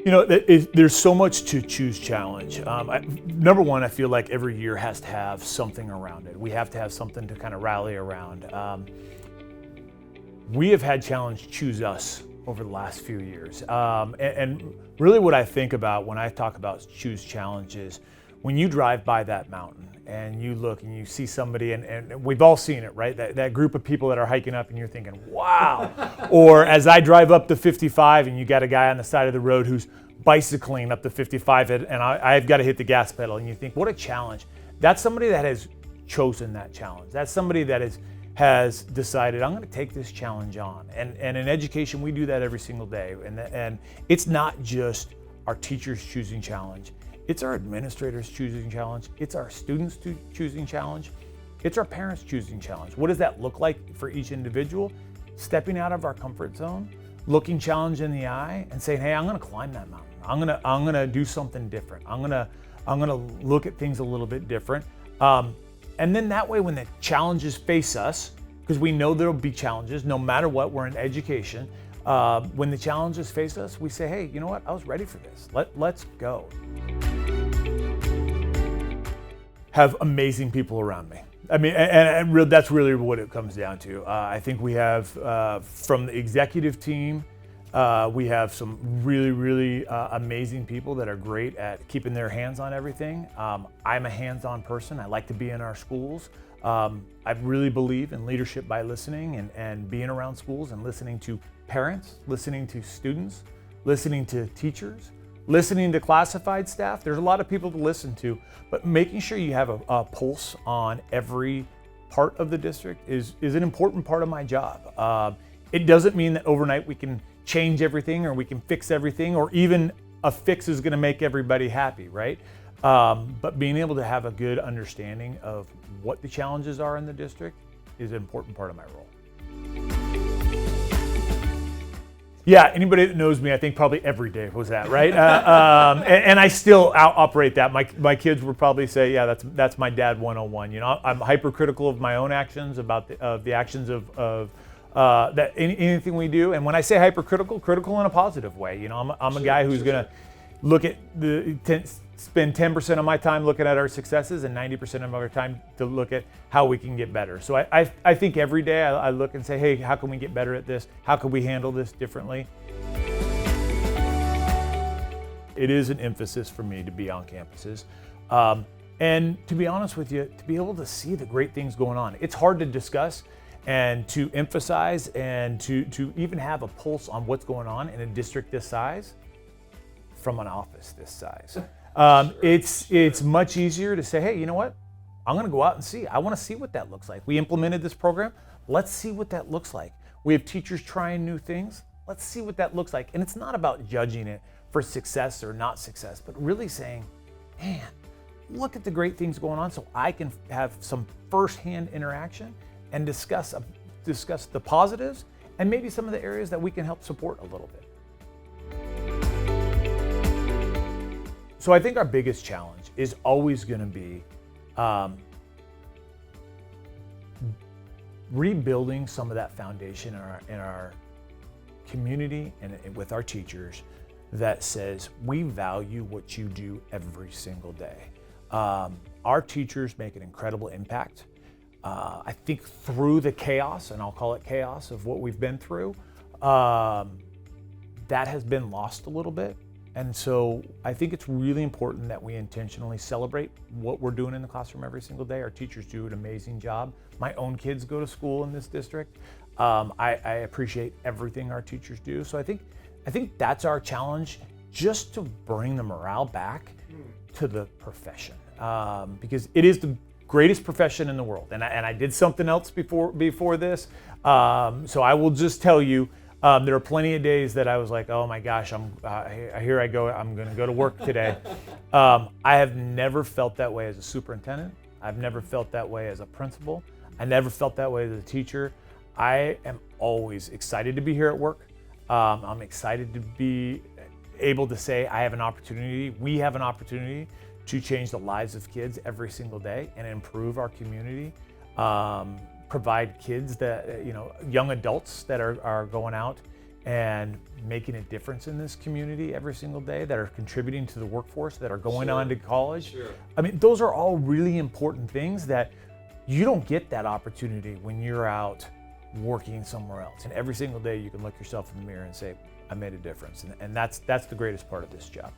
There's so much to Choose Challenge. Number one, I feel like every year has to have something around it. We have to have something to kind of rally around. We have had Challenge Choose Us over the last few years. And really what I think about when I talk about Choose Challenge is when you drive by that mountain and you look and you see somebody, and we've all seen it, right? That group of people that are hiking up and you're thinking, wow. Or as I drive up the 55 and you got a guy on the side of the road who's bicycling up the 55 and I've got to hit the gas pedal, and you think, what a challenge. That's somebody that has chosen that challenge. That's somebody that has decided, I'm going to take this challenge on. And in education, we do that every single day. And it's not just our teachers choosing challenge. It's our administrators choosing challenge. It's our students choosing challenge. It's our parents choosing challenge. What does that look like for each individual? Stepping out of our comfort zone, looking challenge in the eye and saying, hey, I'm going to climb that mountain. I'm going to do something different. I'm going to look at things a little bit different. And then that way, when the challenges face us, because we know there'll be challenges no matter what, we're in education. When the challenges face us, we say, hey, you know what? I was ready for this. Let's go. Have amazing people around me. I mean, and that's really what it comes down to. I think we have, from the executive team, we have some really, really amazing people that are great at keeping their hands on everything. I'm a hands-on person. I like to be in our schools. I really believe in leadership by listening and being around schools and listening to parents, listening to students, listening to teachers, listening to classified staff. There's a lot of people to listen to, but making sure you have a pulse on every part of the district is an important part of my job. It doesn't mean that overnight we can change everything or we can fix everything, or even a fix is going to make everybody happy, right? But being able to have a good understanding of what the challenges are in the district is an important part of my role. Yeah, anybody that knows me, I think probably every day was that, right? And I still operate that. My kids would probably say, yeah, that's my dad 101. I'm hypercritical of my own actions, about the actions of that anything we do. And when I say hypercritical, critical in a positive way. I'm a guy who's going to look at spend 10% of my time looking at our successes and 90% of our time to look at how we can get better. So I think every day I look and say, hey, how can we get better at this? How can we handle this differently? It is an emphasis for me to be on campuses. And to be honest with you, to be able to see the great things going on. It's hard to discuss and to emphasize and to even have a pulse on what's going on in a district this size from an office this size. It's much easier to say, hey, you know what? I'm going to go out and see. I want to see what that looks like. We implemented this program. Let's see what that looks like. We have teachers trying new things. Let's see what that looks like. And it's not about judging it for success or not success, but really saying, man, look at the great things going on so I can have some firsthand interaction and discuss the positives and maybe some of the areas that we can help support a little bit. So I think our biggest challenge is always going to be rebuilding some of that foundation in our community and with our teachers that says we value what you do every single day. Our teachers make an incredible impact. I think through the chaos, and I'll call it chaos, of what we've been through, that has been lost a little bit. And so I think it's really important that we intentionally celebrate what we're doing in the classroom every single day. Our teachers do an amazing job. My own kids go to school in this district. I appreciate everything our teachers do. So I think that's our challenge, just to bring the morale back to the profession, because it is the greatest profession in the world. And I did something else before this. So I will just tell you, there are plenty of days that I was like, oh my gosh, here I go, I'm gonna go to work today. I have never felt that way as a superintendent. I've never felt that way as a principal. I never felt that way as a teacher. I am always excited to be here at work. I'm excited to be able to say we have an opportunity to change the lives of kids every single day and improve our community. Provide kids that, young adults that are going out and making a difference in this community every single day, that are contributing to the workforce, that are going on to college. I mean, those are all really important things that you don't get that opportunity when you're out working somewhere else. And every single day you can look yourself in the mirror and say, I made a difference. And that's the greatest part of this job.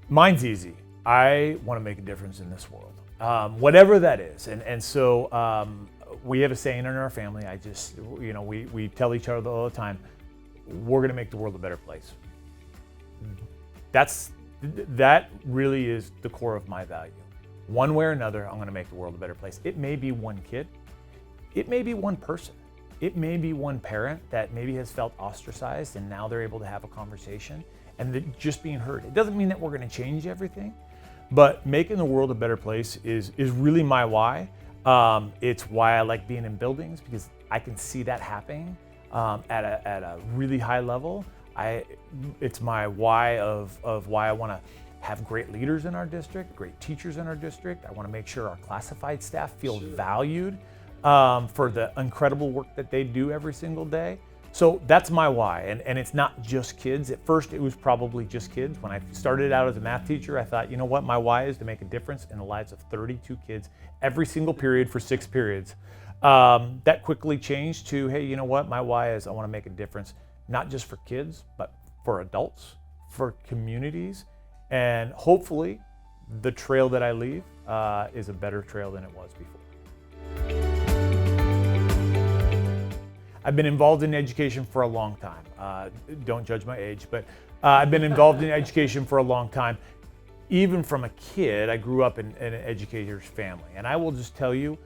Mine's easy. I want to make a difference in this world, whatever that is. And so we have a saying in our family. We tell each other all the time, we're going to make the world a better place. That really is the core of my value. One way or another, I'm going to make the world a better place. It may be one kid. It may be one person. It may be one parent that maybe has felt ostracized and now they're able to have a conversation and just being heard. It doesn't mean that we're going to change everything, but making the world a better place is really my why. It's why I like being in buildings, because I can see that happening at a really high level. It's my why of why I want to have great leaders in our district, great teachers in our district. I want to make sure our classified staff feel valued for the incredible work that they do every single day. So that's my why, and it's not just kids. At first, it was probably just kids. When I started out as a math teacher, I thought, you know what, my why is to make a difference in the lives of 32 kids every single period for 6 periods. That quickly changed to, hey, you know what, my why is I want to make a difference, not just for kids, but for adults, for communities, and hopefully the trail that I leave is a better trail than it was before. I've been involved in education for a long time. Don't judge my age, but I've been involved in education for a long time. Even from a kid, I grew up in an educator's family. And I will just tell you,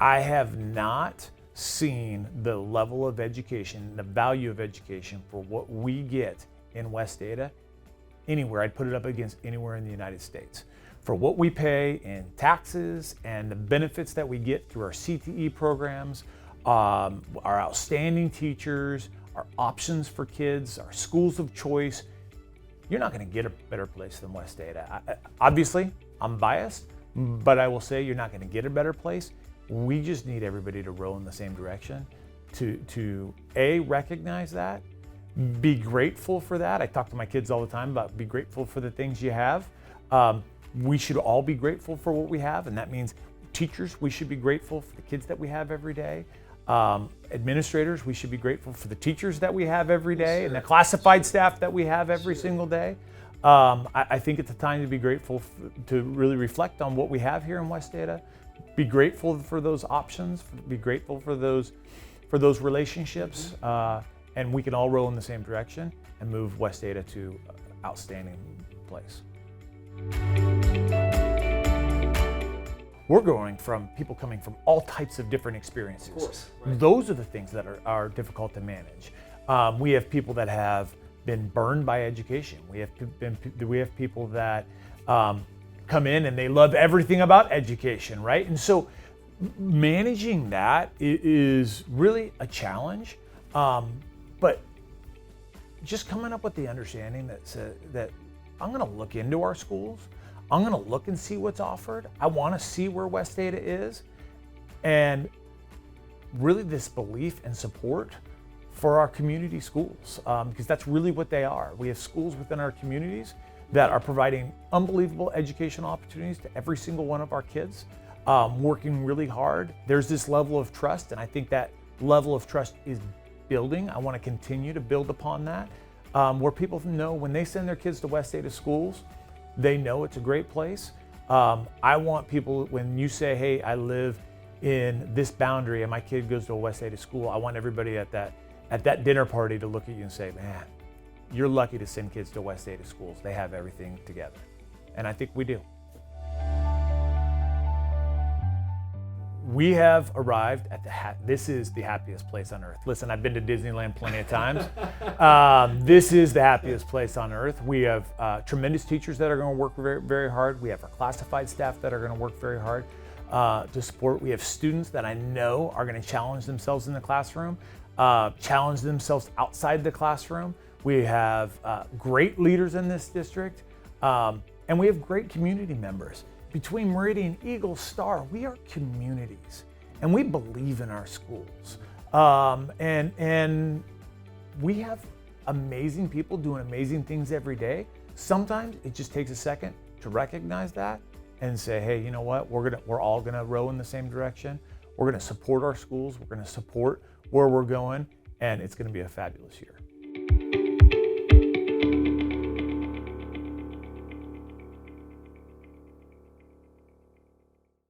I have not seen the level of education, the value of education for what we get in West Ada anywhere. I'd put it up against anywhere in the United States. For what we pay in taxes and the benefits that we get through our CTE programs, our outstanding teachers, our options for kids, our schools of choice, you're not going to get a better place than West Ada. Obviously, I'm biased, but I will say you're not going to get a better place. We just need everybody to row in the same direction, to A, recognize that, be grateful for that. I talk to my kids all the time about be grateful for the things you have. We should all be grateful for what we have, and that means teachers, we should be grateful for the kids that we have every day. Administrators, we should be grateful for the teachers that we have every day and the classified staff that we have every single day. I think it's a time to be grateful, to really reflect on what we have here in West Ada. Be grateful for those options, be grateful for those relationships, and we can all row in the same direction and move West Ada to an outstanding place. We're going from people coming from all types of different experiences. Of course, right. Those are the things that are difficult to manage. We have people that have been burned by education. We have people that come in and they love everything about education, right? And so managing that is really a challenge. But just coming up with the understanding that I'm going to look into our schools. I'm going to look and see what's offered. I want to see where West Ada is. And really this belief and support for our community schools, because that's really what they are. We have schools within our communities that are providing unbelievable educational opportunities to every single one of our kids, working really hard. There's this level of trust, and I think that level of trust is building. I want to continue to build upon that, where people know when they send their kids to West Ada schools, they know it's a great place. I want people, when you say, hey, I live in this boundary and my kid goes to a West Ada school, I want everybody at that dinner party to look at you and say, man, you're lucky to send kids to West Ada schools. They have everything together. And I think we do. We have arrived at this is the happiest place on earth. Listen, I've been to Disneyland plenty of times. This is the happiest place on earth. We have tremendous teachers that are going to work very, very hard. We have our classified staff that are going to work very hard to support. We have students that I know are going to challenge themselves in the classroom, challenge themselves outside the classroom. We have great leaders in this district, and we have great community members. Between Meridian, Eagle, Star, we are communities. and we believe in our schools. And we have amazing people doing amazing things every day. Sometimes it just takes a second to recognize that and say, hey, you know what? We're all gonna row in the same direction. We're gonna support our schools. We're gonna support where we're going, and it's gonna be a fabulous year.